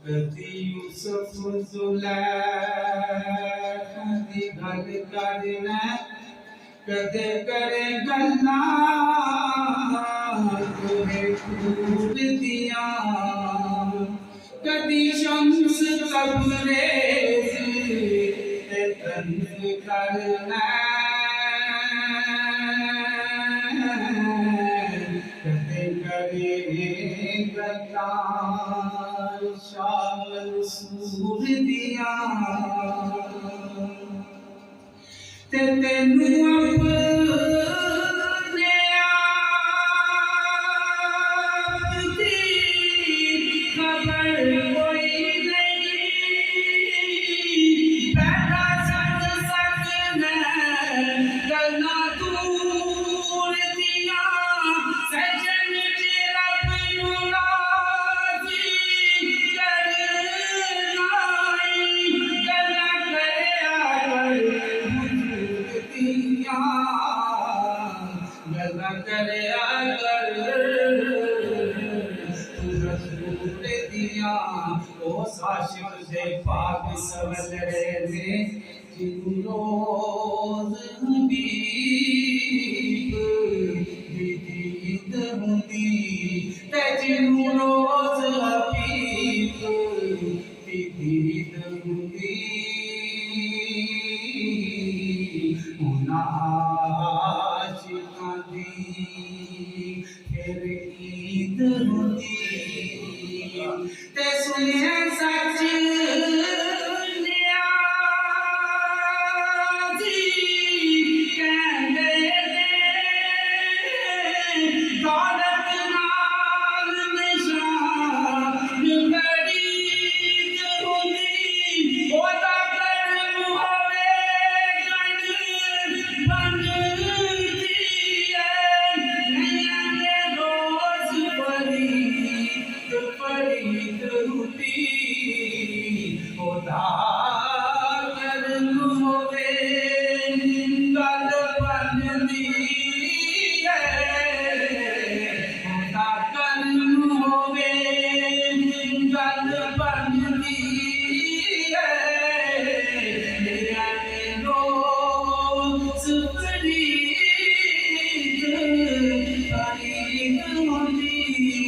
कदी यूसुफ जुलैखा दी गल करना कदे करे गल्ला तुहे खूब दिया कदी शम्स तबरेज ते तंज करना कदे करे गल्ला शाह मंसूर दिया ते तेनू अपने आप दी खबर कोई नहीं बैठा सच सच ने गल्लां दूर दिया सजन तेरा पीनू राजी करना गल्लां करया गल्ला करया कर तू रसूल दिया ओ साशिक दे पाक सवलरे ने जिन्नो रोज हबीब दी दीद हुंदी ते जिन्नो रोज हबीब दी दीद हुंदी आशिकां दी फिर ईद हुंदी ते सुनिया सच